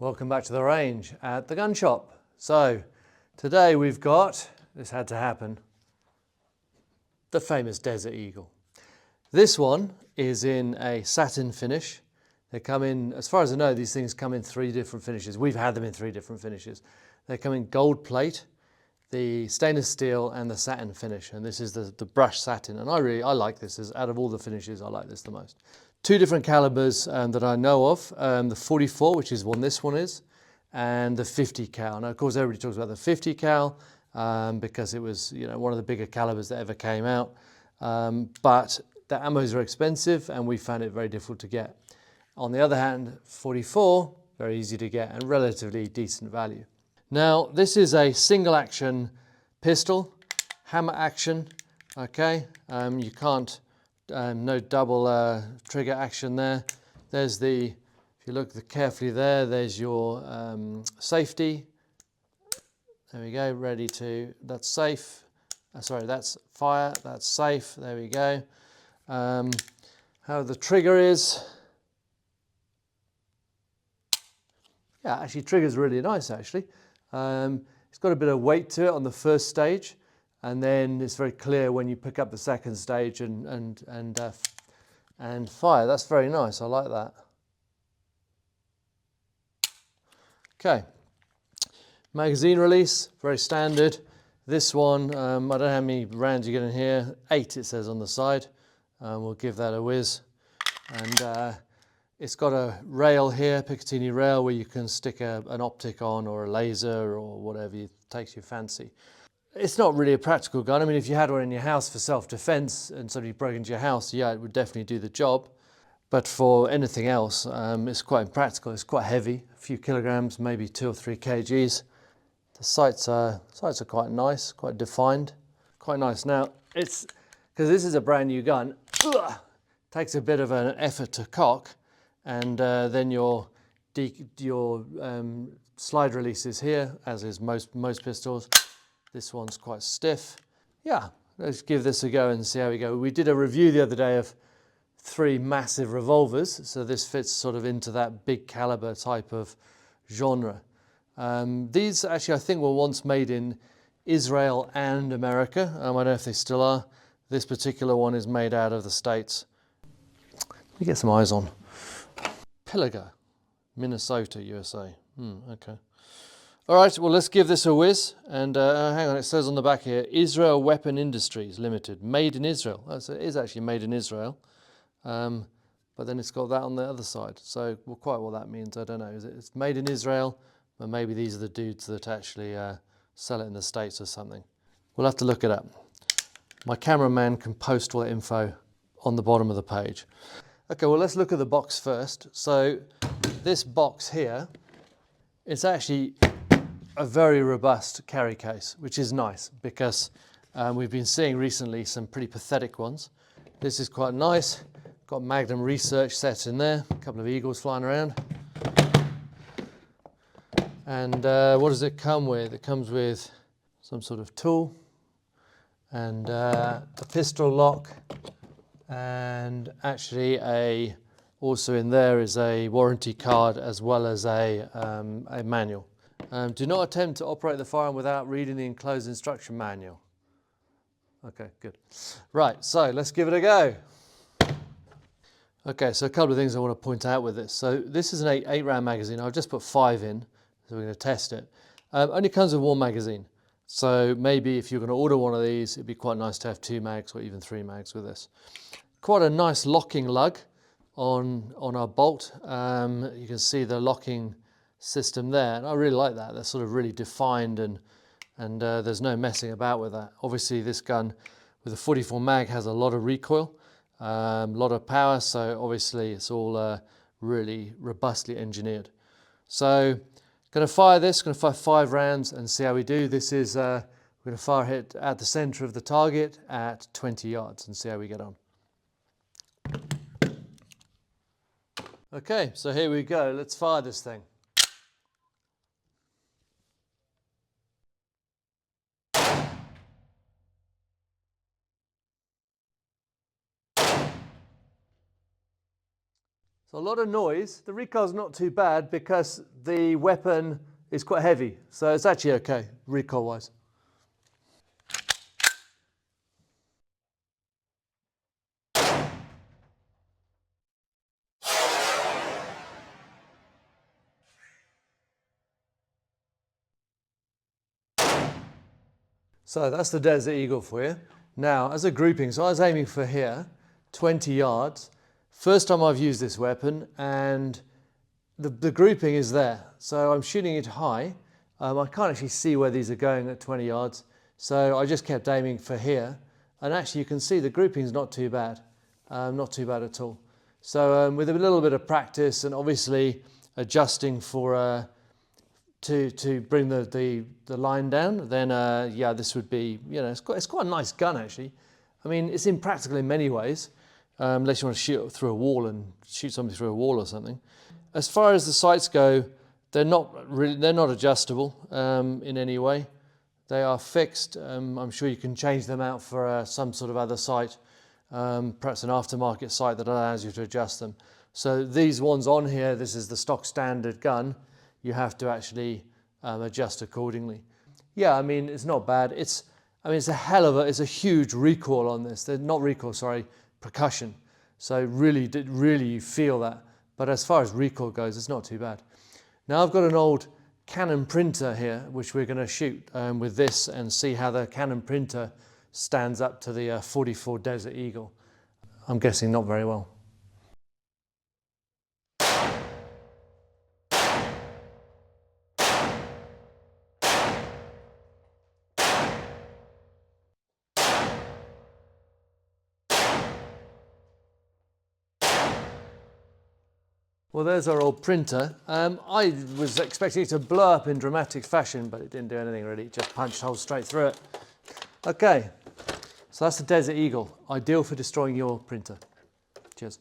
Welcome back to the range at the gun shop. So today we've got, this had to happen, the famous Desert Eagle. This one is in a satin finish. They come in, as far as I know, these things come in 3 different finishes. We've had them in 3 different finishes. They come in gold plate, the stainless steel and the satin finish. And this is the brushed satin. And I like this. Out of all the finishes, I like this the most. 2 different calibers that I know of, the 44, which is what this one is, and the 50 cal. Now, of course, everybody talks about the 50 cal because it was, one of the bigger calibers that ever came out. But the ammos are expensive and we found it very difficult to get. On the other hand, 44, very easy to get and relatively decent value. Now, this is a single action pistol, hammer action, okay? You can't, no double trigger action there. There's if you look carefully there, there's your safety. There we go, that's safe. Sorry, that's fire, that's safe, there we go. How the trigger is. Yeah, actually trigger's really nice actually. It's got a bit of weight to it on the first stage, and then it's very clear when you pick up the second stage and fire. That's very nice, I like that. Okay, magazine release, very standard. This one, I don't know how many rounds you get in here, 8 it says on the side. We'll give that a whiz. And it's got a rail here, Picatinny rail, where you can stick an optic on or a laser or whatever takes your fancy. It's not really a practical gun. I mean, if you had one in your house for self-defense and somebody broke into your house, yeah, it would definitely do the job. But for anything else, it's quite impractical. It's quite heavy, a few kilograms, maybe 2 or 3 kgs. The sights are quite nice, quite defined, quite nice. Now, because this is a brand new gun, takes a bit of an effort to cock. And then your slide release is here, as is most pistols. This one's quite stiff. Yeah, let's give this a go and see how we go. We did a review the other day of 3 massive revolvers, so this fits sort of into that big caliber type of genre. These actually I think were once made in Israel and America. I don't know if they still are. This particular one is made out of the States. Let me get some eyes on. Pillager, Minnesota, USA. Okay. All right, well, let's give this a whiz. And hang on, it says on the back here, Israel Weapon Industries Limited, made in Israel. So it is actually made in Israel. But then it's got that on the other side. So quite what that means, I don't know. It's made in Israel, but maybe these are the dudes that actually sell it in the States or something. We'll have to look it up. My cameraman can post all the info on the bottom of the page. Okay, well, let's look at the box first. So this box here, it's actually a very robust carry case, which is nice because we've been seeing recently some pretty pathetic ones. This is quite nice. Got Magnum research set in there, a couple of eagles flying around. And what does it come with? It comes with some sort of tool and a pistol lock. And actually also in there is a warranty card as well as a manual. Do not attempt to operate the firearm without reading the enclosed instruction manual. Okay, good. Right, so let's give it a go. Okay, so a couple of things I want to point out with this. So this is an 8 round magazine. I've just put 5 in, so we're going to test it. Only comes with 1 magazine. So maybe if you're going to order one of these, it'd be quite nice to have 2 mags or even 3 mags with this. Quite a nice locking lug on our bolt. You can see the locking system there, and I really like that. They're sort of really defined and there's no messing about with that. Obviously this gun with a 44 mag has a lot of recoil, a lot of power, so obviously it's all really robustly engineered. So going to fire this, going to fire 5 rounds and see how we do. This is, we're going to fire it at the center of the target at 20 yards and see how we get on. Okay, so here we go. Let's fire this thing. So a lot of noise. The recoil's not too bad because the weapon is quite heavy. So it's actually okay, recoil-wise. So that's the Desert Eagle for you. Now, as a grouping, so I was aiming for here, 20 yards. First time I've used this weapon, and the grouping is there. So I'm shooting it high. I can't actually see where these are going at 20 yards. So I just kept aiming for here. And actually you can see the grouping is not too bad. Not too bad at all. So with a little bit of practice and obviously adjusting for to bring the line down, then yeah, this would be, you know, it's quite a nice gun actually. I mean, it's impractical in many ways, unless you want to shoot through a wall and shoot somebody through a wall or something. As far as the sights go, they're not adjustable in any way. They are fixed. I'm sure you can change them out for some sort of other sight, perhaps an aftermarket sight that allows you to adjust them. So these ones on here, this is the stock standard gun. You have to actually adjust accordingly. Yeah, I mean, it's not bad. It's a huge recoil on this. They're not recoil, sorry, percussion. So really you feel that. But as far as recoil goes, it's not too bad. Now I've got an old Canon printer here, which we're going to shoot with this and see how the Canon printer stands up to the 44 Desert Eagle. I'm guessing not very well. Well, there's our old printer. I was expecting it to blow up in dramatic fashion, but it didn't do anything really. It just punched holes straight through it. Okay, so that's the Desert Eagle, ideal for destroying your printer. Cheers.